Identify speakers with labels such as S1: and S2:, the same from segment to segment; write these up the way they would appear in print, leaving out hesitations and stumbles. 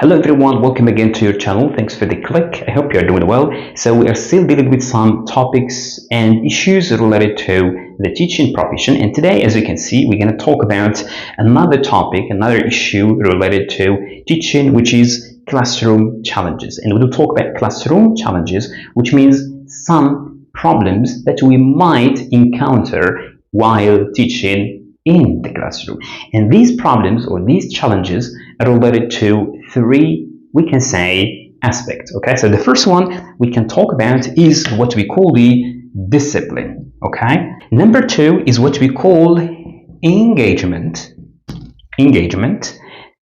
S1: Hello everyone, welcome again to your channel. Thanks for the click. I hope you are doing well. So we are still dealing with some topics and issues related to the teaching profession, and today, as you can see, we're going to talk about another topic, another issue related to teaching, which is classroom challenges. And we'll talk about classroom challenges, which means some problems that we might encounter while teaching in the classroom. And these problems or these challenges are related to three, we can say, aspects. Okay, so the first one we can talk about is what we call the discipline. Okay, number two is what we call engagement,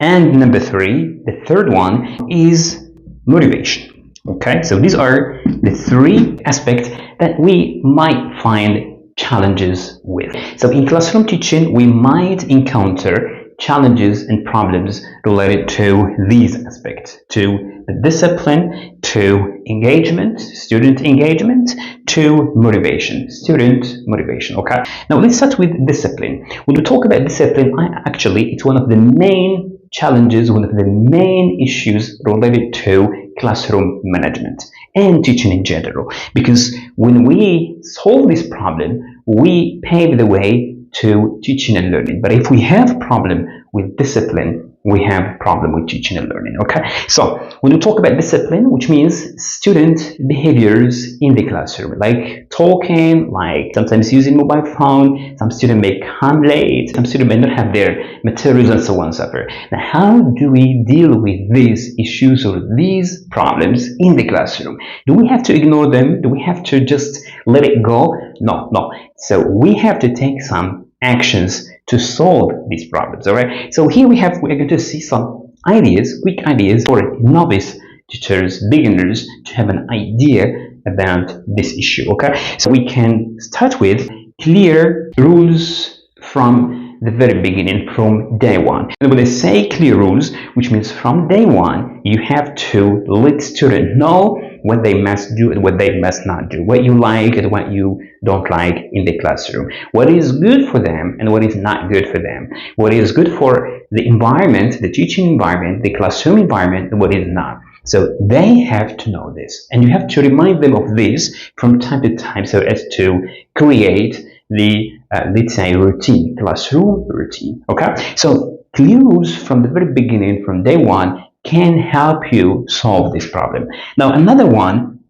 S1: and number three, the third one, is motivation. Okay, so these are the three aspects that we might find challenges with. So in classroom teaching, we might encounter challenges and problems related to these aspects, to the discipline, to engagement, student engagement, to motivation, student motivation. Okay, now let's start with discipline. When we talk about discipline, it's one of the main challenges, one of the main issues related to classroom management and teaching in general, because when we solve this problem, we pave the way to teaching and learning. But if we have problem with discipline, we have problem with teaching and learning. Okay, so when we talk about discipline, which means student behaviors in the classroom, like talking, like sometimes using mobile phone, some students may come late, some students may not have their materials, and so on and so forth. Now, how do we deal with these issues or these problems in the classroom? Do we have to ignore them? Do we have to just let it go? No. So we have to take some actions to solve these problems. All right, so here we're going to see some ideas, quick ideas for novice teachers, beginners, to have an idea about this issue. Okay, so we can start with clear rules from the very beginning, from day one. And when they say clear rules, which means from day one, you have to let students know what they must do and what they must not do, what you like and what you don't like in the classroom, what is good for them and what is not good for them, what is good for the environment, the teaching environment, the classroom environment, and what is not. So they have to know this, and you have to remind them of this from time to time so as to create the, let's say, routine, classroom routine. Okay, so clear rules from the very beginning, from day one, can help you solve this problem. Now, another one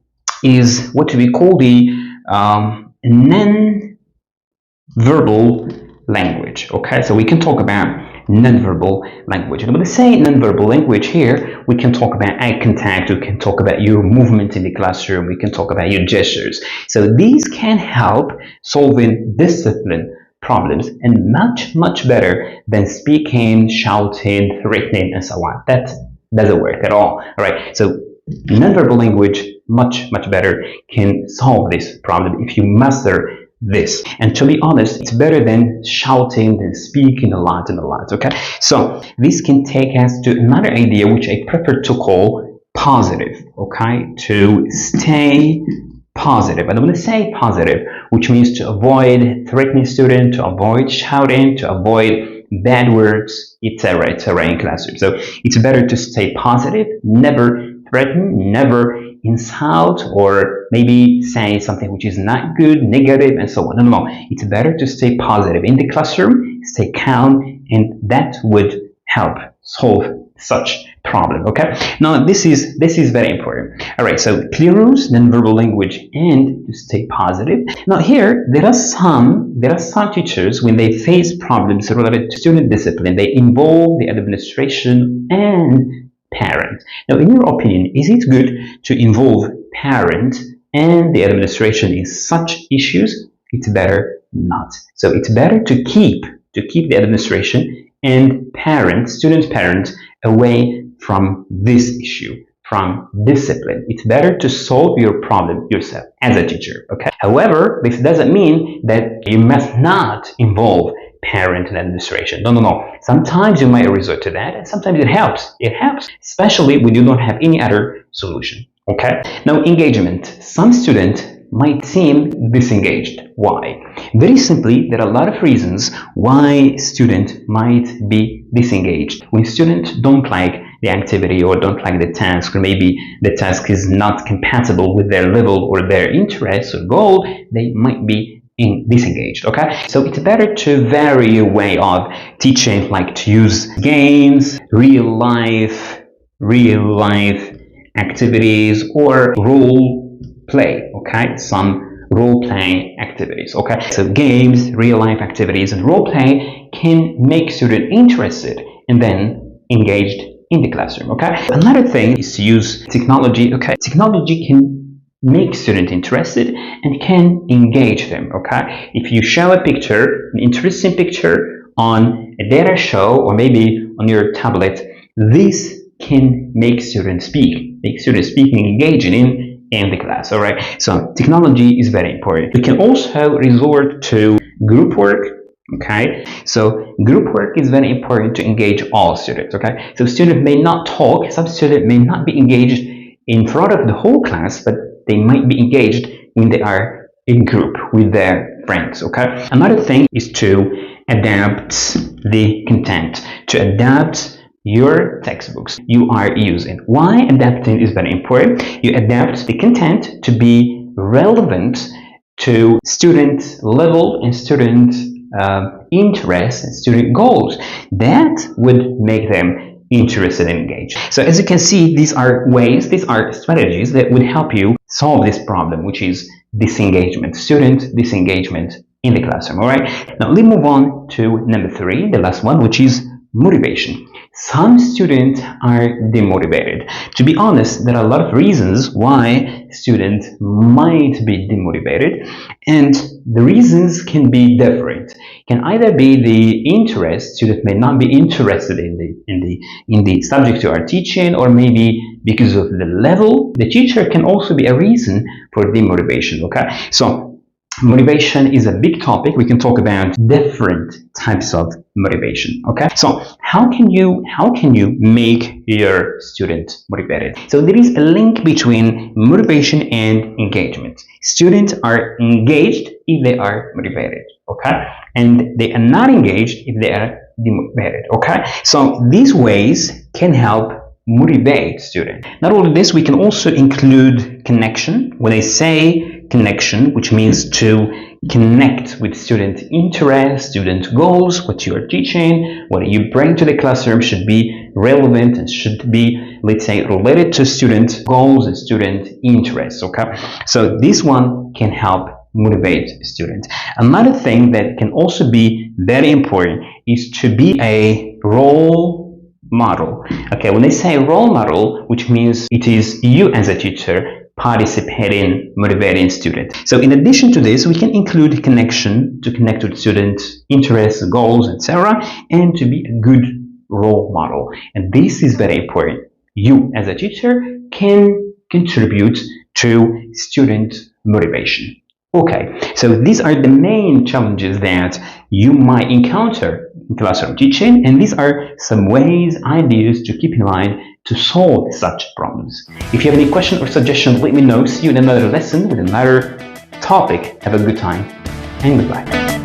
S1: is what we call the non-verbal language. Okay, so we can talk about non-verbal language. And when we say non-verbal language here, we can talk about eye contact, we can talk about your movement in the classroom, we can talk about your gestures. So these can help solving discipline problems, and much better than speaking, shouting, threatening, and so on. That doesn't work at all. All right, so nonverbal language much better can solve this problem if you master this. And to be honest, it's better than shouting, than speaking a lot. Okay, so this can take us to another idea which I prefer to call positive. Okay, to stay positive. And I'm going to say positive, which means to avoid threatening students, to avoid shouting, to avoid bad words, etc. in classroom. So it's better to stay positive, never threaten, never insult, or maybe say something which is not good, negative, and so on. No. It's better to stay positive in the classroom, stay calm, and that would help solve such problem. Okay, now this is very important. All right, so clear rules, non-verbal language, and to stay positive. Now here there are some teachers, when they face problems related to student discipline, they involve the administration and parent. Now, in your opinion, is it good to involve parent and the administration in such issues? It's better not. So it's better to keep the administration and student parents away from this issue, from discipline. It's better to solve your problem yourself as a teacher. Okay. However, this doesn't mean that you must not involve parent and administration. No. Sometimes you might resort to that, and sometimes it helps. It helps, especially when you don't have any other solution. Okay. Now, engagement. Some students might seem disengaged. Why? Very simply, there are a lot of reasons why students might be disengaged. When students don't like the activity or don't like the task, or maybe the task is not compatible with their level or their interest or goal, they might be disengaged. Okay, so it's better to vary a way of teaching, like to use games, real life activities, or role play. Okay, some role play activities. Okay, so games, real life activities, and role play can make students interested and then engaged in the classroom. Okay, another thing is to use technology. Okay, technology can make students interested and can engage them. Okay, if you show a picture, an interesting picture on a data show or maybe on your tablet, this can make students speak and engaging in the class. All right, so technology is very important. We can also resort to group work. Okay, so group work is very important to engage all students. Okay, so students may not talk, some students may not be engaged in front of the whole class, but they might be engaged when they are in group with their friends. Okay, another thing is to adapt the content, to adapt your textbooks you are using. Why adapting is very important? You adapt the content to be relevant to student level and student interest and student goals. That would make them interested and engaged. So as you can see, these are strategies that would help you solve this problem, which is disengagement, student disengagement in the classroom. All right, now let's move on to number 3, the last one, which is motivation. Some students are demotivated. To be honest, there are a lot of reasons why students might be demotivated, and the reasons can be different. It can either be the interest, students may not be interested in the subject you are teaching, or maybe because of the level. The teacher can also be a reason for demotivation. Okay, so motivation is a big topic. We can talk about different types of motivation. Okay, so how can you make your student motivated? So there is a link between motivation and engagement. Students are engaged if they are motivated. Okay, and they are not engaged if they are demotivated. Okay, so these ways can help motivate students. Not only this, we can also include connection. When I say connection, which means to connect with student interest, student goals, what you are teaching, what you bring to the classroom should be relevant and should be, let's say, related to student goals and student interests. Okay, so this one can help motivate students. Another thing that can also be very important is to be a role model. Okay, when I say role model, which means it is you as a teacher participating, motivating students. So in addition to this, we can include connection, to connect with students' interests, goals, etc., and to be a good role model. And this is very important. You as a teacher can contribute to student motivation. Okay, so these are the main challenges that you might encounter in classroom teaching, and these are some ways, ideas to keep in mind to solve such problems. If you have any question or suggestion, let me know. See you in another lesson with another topic. Have a good time and goodbye.